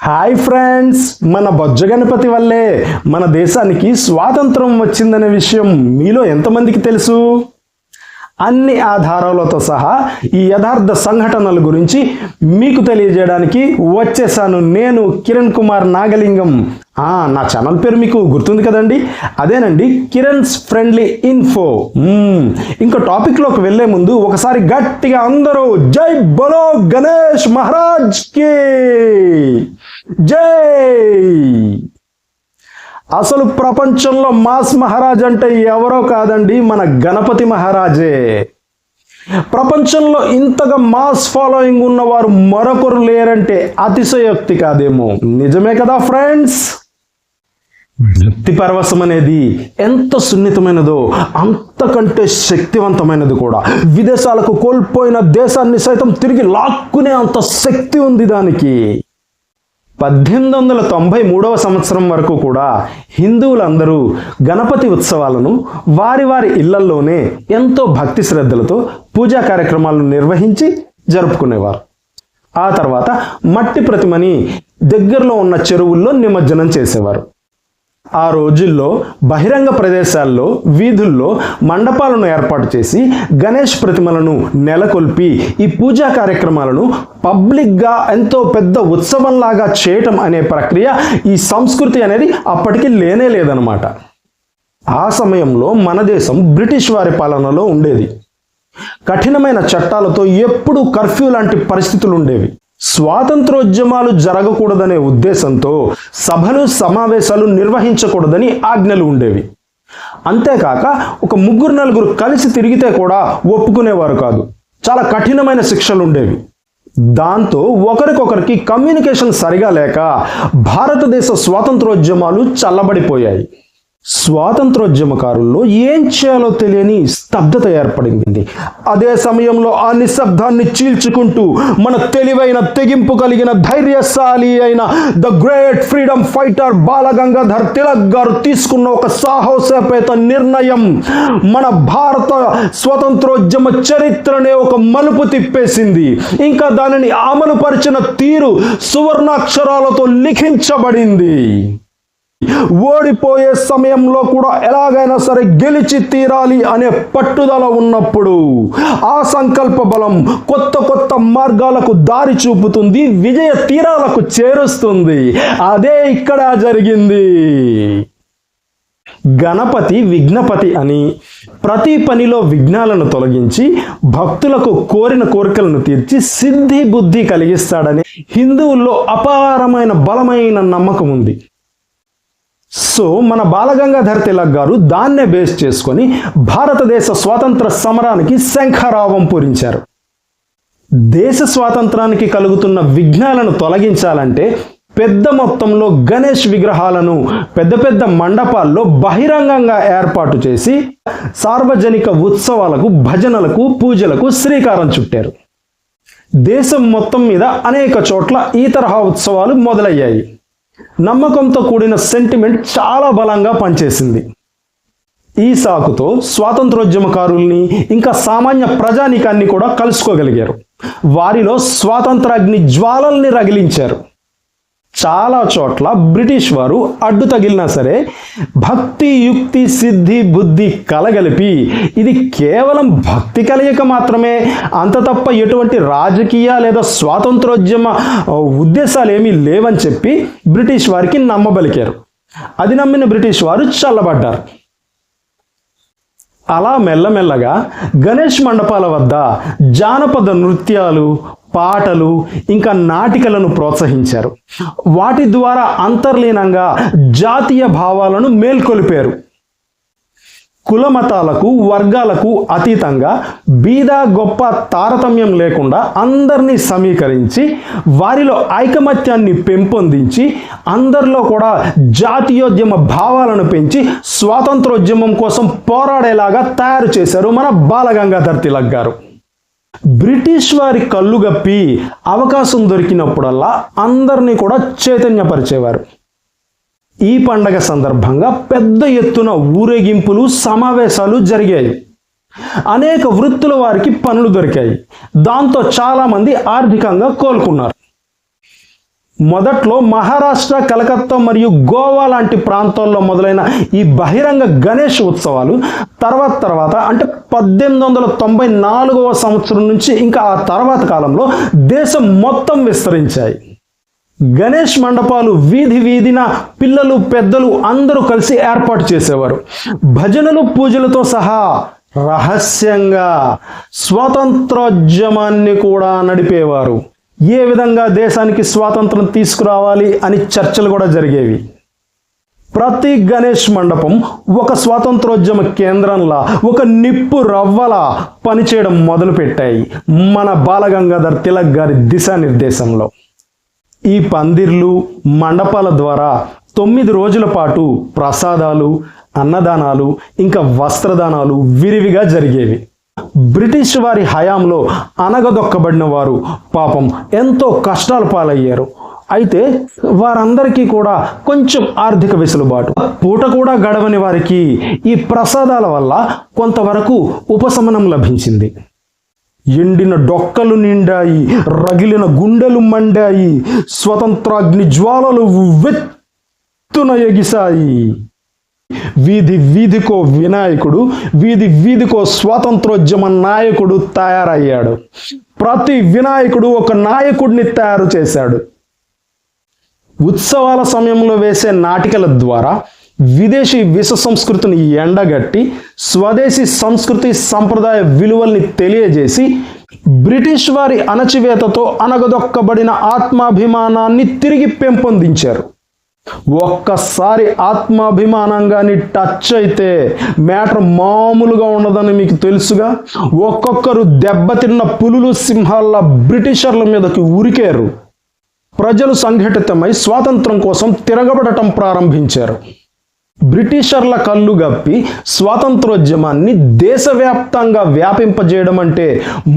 Hi friends, మన బొజ్జ గణపతి వల్లే మన దేశానికి స్వాతంత్రం వచ్చిందనే విషయం మీలో ఎంతమందికి తెలుసు? అన్ని ఆధారాలతో సహా ఈ యథార్థ సంఘటనల గురించి మీకు తెలియజేయడానికి వచ్చేసాను. నేను కిరణ్ కుమార్ నాగలింగం. నా ఛానల్ పేరు మీకు గుర్తుంది కదండి, అదేనండి కిరణ్స్ ఫ్రెండ్లీ ఇన్ఫో. ఇంకా టాపిక్లోకి వెళ్ళే ముందు ఒకసారి గట్టిగా అందరూ జై బలో గణేష్ మహారాజ్ కి జై. అసలు ప్రపంచంలో మాస్ మహారాజ్ అంటే ఎవరో కాదండి, మన గణపతి మహారాజే. ప్రపంచంలో ఇంతగా మాస్ ఫాలోయింగ్ ఉన్నవారు మరొకరు లేరంటే అతిశయోక్తి కాదేమో. నిజమే కదా ఫ్రెండ్స్? భక్తి పరవశం అనేది ఎంత సున్నితమైనదో అంతకంటే శక్తివంతమైనది కూడా. విదేశాలకు కోల్పోయిన దేశాన్ని సైతం తిరిగి లాక్కునే అంత శక్తి ఉంది దానికి. 1893 సంవత్సరం వరకు కూడా హిందువులందరూ గణపతి ఉత్సవాలను వారి వారి ఇళ్లల్లోనే ఎంతో భక్తి శ్రద్ధలతో పూజా కార్యక్రమాలను నిర్వహించి జరుపుకునేవారు. ఆ తర్వాత మట్టి ప్రతిమని దగ్గరలో ఉన్న చెరువుల్లో నిమజ్జనం చేసేవారు. ఆ రోజుల్లో బహిరంగ ప్రదేశాల్లో వీధుల్లో మండపాలను ఏర్పాటు చేసి గణేష్ ప్రతిమలను నెలకొల్పి ఈ పూజా కార్యక్రమాలను పబ్లిక్గా ఎంతో పెద్ద ఉత్సవంలాగా చేయటం అనే ప్రక్రియ, ఈ సంస్కృతి అనేది అప్పటికి లేనే లేదనమాట. ఆ సమయంలో మన దేశం బ్రిటిష్ వారి పాలనలో ఉండేది. కఠినమైన చట్టాలతో ఎప్పుడూ కర్ఫ్యూ లాంటి పరిస్థితులు ఉండేవి. స్వాతంత్రోద్యమాలు జరగకూడదనే ఉద్దేశంతో సభలు సమావేశాలు నిర్వహించకూడదని ఆజ్ఞలు ఉండేవి. అంతేకాక ఒక 3-4 కలిసి తిరిగితే కూడా ఒప్పుకునేవారు కాదు. చాలా కఠినమైన శిక్షలు ఉండేవి. దాంతో ఒకరికొకరికి కమ్యూనికేషన్ సరిగా లేక భారతదేశ స్వాతంత్రోద్యమాలు చల్లబడిపోయాయి. స్వాతంత్రోద్యమకారుల్లో ఏం చేయాలో తెలియని స్తబ్దత ఏర్పడింది. అదే సమయంలో ఆ నిశ్శబ్దాన్ని చీల్చుకుంటూ మన తెలివైన, తెగింపు కలిగిన, ధైర్యశాలి అయిన the great freedom fighter Balagangadhar Tilak గారు తీసుకున్న ఒక సాహసోపేత నిర్ణయం మన భారత స్వతంత్రోద్యమ చరిత్రనే ఒక మలుపు తిప్పేసింది. ఇంకా దానిని అమలుపరిచిన తీరు సువర్ణాక్షరాలతో లిఖించబడింది. ఓడిపోయే సమయంలో కూడా ఎలాగైనా సరే గెలిచి తీరాలి అనే పట్టుదల ఉన్నప్పుడు ఆ సంకల్ప బలం కొత్త కొత్త మార్గాలకు దారి చూపుతుంది, విజయ తీరాలకు చేరుస్తుంది. అదే ఇక్కడ జరిగింది. గణపతి విఘ్నపతి అని ప్రతి పనిలో విఘ్నాలను తొలగించి భక్తులకు కోరిన కోరికలను తీర్చి సిద్ధి బుద్ధి కలిగిస్తాడని హిందువుల్లో అపారమైన బలమైన నమ్మకం ఉంది. సో మన బాలగంగాధర్ తిలక్ గారు దాన్నే బేస్ చేసుకొని భారతదేశ స్వాతంత్ర సమరానికి శంఖారావం పూరించారు. దేశ స్వాతంత్రానికి కలుగుతున్న విఘ్నాలను తొలగించాలంటే పెద్ద మొత్తంలో గణేష్ విగ్రహాలను పెద్ద పెద్ద మండపాల్లో బహిరంగంగా ఏర్పాటు చేసి సార్వజనిక ఉత్సవాలకు, భజనలకు, పూజలకు శ్రీకారం చుట్టారు. దేశం మొత్తం మీద అనేక చోట్ల ఈ తరహా ఉత్సవాలు మొదలయ్యాయి. నమ్మకంతో కూడిన సెంటిమెంట్ చాలా బలంగా పనిచేసింది. ఈ సాకుతో స్వాతంత్రోద్యమకారుల్ని ఇంకా సామాన్య ప్రజానీకాన్ని కూడా కలుసుకోగలిగారు. వారిలో స్వాతంత్రాగ్ని జ్వాలల్ని రగిలించారు. చాలా చోట్ల బ్రిటిష్ వారు అడ్డు తగిలినా సరే భక్తి, యుక్తి, సిద్ధి, బుద్ధి కలగలిపి ఇది కేవలం భక్తి కలయిక మాత్రమే, అంత తప్ప ఎటువంటి రాజకీయ లేదా స్వాతంత్రోద్యమ ఉద్దేశాలు ఏమీ లేవని చెప్పి బ్రిటిష్ వారికి నమ్మబలికారు. అది నమ్మిన బ్రిటిష్ వారు చల్లబడ్డారు. అలా మెల్లమెల్లగా గణేష్ మండపాల వద్ద జానపద నృత్యాలు, పాటలు ఇంకా నాటికలను ప్రోత్సహించారు. వాటి ద్వారా అంతర్లీనంగా జాతీయ భావాలను మేల్కొలిపారు. కుల మతాలకు, వర్గాలకు అతీతంగా బీద గొప్ప తారతమ్యం లేకుండా అందరినీ సమీకరించి వారిలో ఐకమత్యాన్ని పెంపొందించి అందరిలో కూడా జాతీయోద్యమ భావాలను పెంచి స్వాతంత్రోద్యమం కోసం పోరాడేలాగా తయారు చేశారు మన బాలగంగాధర్ తిలక్ గారు. బ్రిటిష్ వారి కళ్ళు గప్పి అవకాశం దొరికినప్పుడల్లా అందరినీ కూడా చైతన్యపరిచేవారు. ఈ పండగ సందర్భంగా పెద్ద ఎత్తున ఊరేగింపులు, సమావేశాలు జరిగాయి. అనేక వృత్తుల వారికి పనులు దొరికాయి. దాంతో చాలామంది ఆర్థికంగా కోలుకున్నారు. మొదట్లో మహారాష్ట్ర, కలకత్తా మరియు గోవా లాంటి ప్రాంతాల్లో మొదలైన ఈ బహిరంగ గణేష్ ఉత్సవాలు తర్వాత అంటే 1894వ సంవత్సరం నుంచి ఇంకా ఆ తర్వాత కాలంలో దేశం మొత్తం విస్తరించాయి. గణేష్ మండపాలు వీధి వీధిన పిల్లలు, పెద్దలు అందరూ కలిసి ఏర్పాటు చేసేవారు. భజనలు, పూజలతో సహా రహస్యంగా స్వాతంత్రోద్యమాన్ని కూడా నడిపేవారు. ఏ విధంగా దేశానికి స్వాతంత్రం తీసుకురావాలి అని చర్చలు కూడా జరిగేవి. ప్రతి గణేష్ మండపం ఒక స్వాతంత్రోద్యమ కేంద్రంలా, ఒక నిప్పు రవ్వలా పనిచేయడం మొదలుపెట్టాయి మన బాలగంగాధర్ తిలక్ గారి దిశానిర్దేశంలో. ఈ పందిర్లు, మండపాల ద్వారా 9 రోజుల పాటు ప్రసాదాలు, అన్నదానాలు, ఇంకా వస్త్రదానాలు విరివిగా జరిగేవి. బ్రిటిష్ వారి హయాంలో అనగదొక్కబడిన వారు పాపం ఎంతో కష్టాల పాలయ్యారు. అయితే వారందరికీ కూడా కొంచెం ఆర్థిక వెసులుబాటు, పూట కూడా గడవని వారికి ఈ ప్రసాదాల వల్ల కొంతవరకు ఉపశమనం లభించింది. ఎండిన డొక్కలు నిండాయి, రగిలిన గుండెలు మండాయి, స్వతంత్రాగ్ని జ్వాలలు వెత్తున ఎగిసాయి. వీధి వీధికో వినాయకుడు, వీధి వీధికో స్వాతంత్రోద్యమ నాయకుడు తయారయ్యాడు. ప్రతి వినాయకుడు ఒక నాయకుడిని తయారు చేశాడు. ఉత్సవాల సమయంలో వేసే నాటికల ద్వారా విదేశీ విష సంస్కృతిని ఎండగట్టి స్వదేశీ సంస్కృతి సంప్రదాయ విలువల్ని తెలియజేసి బ్రిటిష్ వారి అణచివేతతో అనగదొక్కబడిన ఆత్మాభిమానాన్ని తిరిగి పెంపొందించారు. ఒక్కసారి ఆత్మాభిమానంగాని టచ్ అయితే మ్యాటర్ మామూలుగా ఉండదని మీకు తెలుసుగా. ఒక్కొక్కరు దెబ్బతిన్న పులులు, సింహాల బ్రిటిషర్ల మీదకి ఉరికారు. ప్రజలు సంఘటితమై స్వాతంత్రం కోసం తిరగబడటం ప్రారంభించారు. బ్రిటిషర్ల కళ్ళు గప్పి స్వాతంత్రోద్యమాన్ని దేశవ్యాప్తంగా వ్యాపింపజేయడం అంటే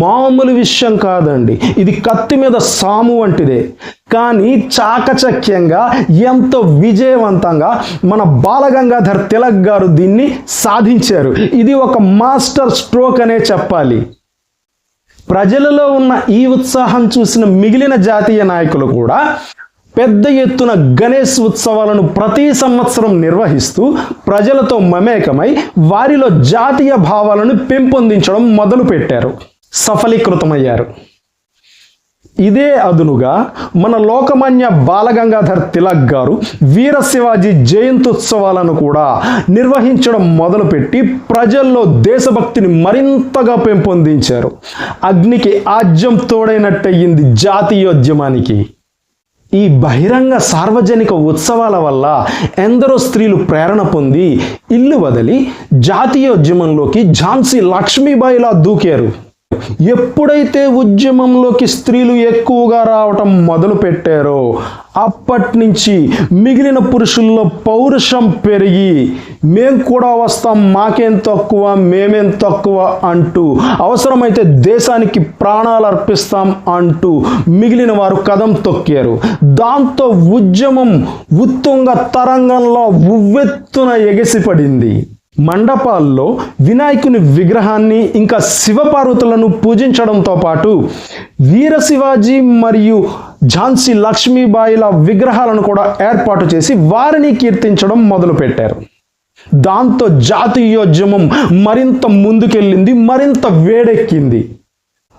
మామూలు విషయం కాదండి. ఇది కత్తి మీద సాము వంటిదే. కానీ చాకచక్యంగా, ఎంతో విజయవంతంగా మన బాలగంగాధర్ తిలక్ గారు దీన్ని సాధించారు. ఇది ఒక మాస్టర్ స్ట్రోక్ అనే చెప్పాలి. ప్రజలలో ఉన్న ఈ ఉత్సాహం చూసిన మిగిలిన జాతీయ నాయకులు కూడా పెద్ద ఎత్తున గణేష్ ఉత్సవాలను ప్రతి సంవత్సరం నిర్వహిస్తూ ప్రజలతో మమేకమై వారిలో జాతీయ భావాలను పెంపొందించడం మొదలుపెట్టారు, సఫలీకృతమయ్యారు. ఇదే అదునుగా మన లోకమాన్య బాలగంగాధర్ తిలక్ గారు వీర శివాజీ జయంత్యుత్సవాలను కూడా నిర్వహించడం మొదలుపెట్టి ప్రజల్లో దేశభక్తిని మరింతగా పెంపొందించారు. అగ్నికి ఆజ్యం తోడైనట్టయింది జాతీయోద్యమానికి. ఈ బహిరంగ సార్వజనిక ఉత్సవాల వల్ల ఎందరో స్త్రీలు ప్రేరణ పొంది ఇల్లు వదిలి జాతీయోద్యమంలోకి ఝాన్సీ లక్ష్మీబాయిలా దూకారు. ఎప్పుడైతే ఉద్యమంలోకి స్త్రీలు ఎక్కువగా రావటం మొదలు పెట్టారో అప్పటి నుంచి మిగిలిన పురుషుల్లో పౌరుషం పెరిగి మేం కూడా వస్తాం, మాకేం తక్కువ, మేమేం తక్కువ అంటూ, అవసరమైతే దేశానికి ప్రాణాలు అర్పిస్తాం అంటూ మిగిలిన వారు కదం తొక్కారు. దాంతో ఉద్యమం ఉత్తుంగ తరంగంలో ఉవ్వెత్తున ఎగసిపడింది. మండపాల్లో వినాయకుని విగ్రహాన్ని ఇంకా శివపార్వతులను పూజించడంతో పాటు వీర శివాజీ మరియు ఝాన్సీ లక్ష్మీబాయిల విగ్రహాలను కూడా ఏర్పాటు చేసి వారిని కీర్తించడం మొదలుపెట్టారు. దాంతో జాతీయోద్యమం మరింత ముందుకెళ్ళింది, మరింత వేడెక్కింది.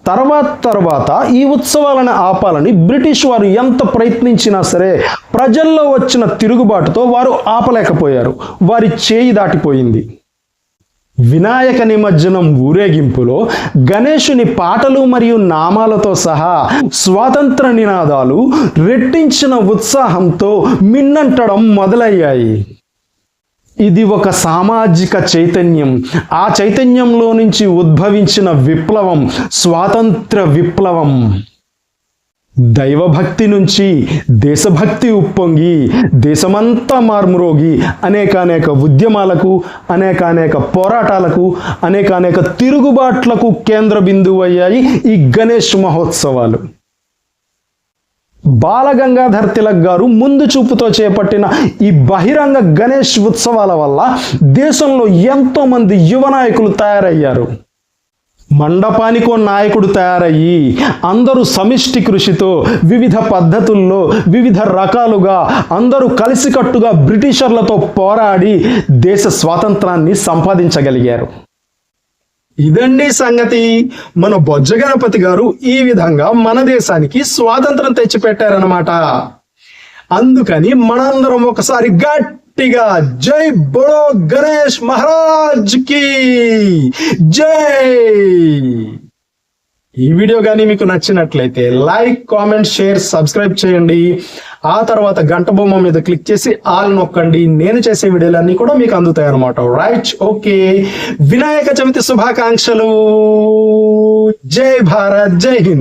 తర్వాత ఈ ఉత్సవాలను ఆపాలని బ్రిటిష్ వారు ఎంత ప్రయత్నించినా సరే ప్రజల్లో వచ్చిన తిరుగుబాటుతో వారు ఆపలేకపోయారు. వారి చేయి దాటిపోయింది. వినాయక నిమజ్జనం ఊరేగింపులో గణేశుని పాటలు మరియు నామాలతో సహా స్వాతంత్ర నినాదాలు రెట్టించిన ఉత్సాహంతో మిన్నంటడం మొదలయ్యాయి. ఇది ఒక సామాజిక చైతన్యం. ఆ చైతన్యంలో నుంచి ఉద్భవించిన విప్లవం స్వాతంత్ర విప్లవం. దైవభక్తి నుంచి దేశభక్తి ఉప్పొంగి దేశమంతా మార్మురోగి అనేక ఉద్యమాలకు, అనేక పోరాటాలకు, అనేక తిరుగుబాట్లకు కేంద్ర బిందువు అయ్యాయి ఈ గణేష్ మహోత్సవాలు. బాలగంగాధర్ తిలక్ గారు ముందు చూపుతో చేపట్టిన ఈ బహిరంగ గణేష్ ఉత్సవాల వల్ల దేశంలో ఎంతో మంది యువ నాయకులు తయారయ్యారు. మండపానికో నాయకుడు తయారయ్యి అందరూ సమిష్టి కృషితో వివిధ పద్ధతుల్లో వివిధ రకాలుగా అందరూ కలిసికట్టుగా బ్రిటిషర్లతో పోరాడి దేశ స్వాతంత్రాన్ని సంపాదించగలిగారు. ఇదండి సంగతి. మన బొజ్జ గణపతి గారు ఈ విధంగా మన దేశానికి స్వాతంత్రం తెచ్చిపెట్టారనమాట. అందుకని మనందరం ఒకసారి గట్టిగా జై బోలో గణేష్ మహారాజ్ కి జై. ఈ వీడియో కానీ మీకు నచ్చినట్లయితే లైక్, కామెంట్, షేర్, సబ్స్క్రైబ్ చేయండి. ఆ తర్వాత గంట బొమ్మ మీద క్లిక్ చేసి ఆల్ నొక్కండి. నేను చేసే వీడియోలన్నీ కూడా మీకు అందుతాయి అన్నమాట. Right, okay. వినాయక చవితి శుభాకాంక్షలు. జై భారత్, జై హింద్.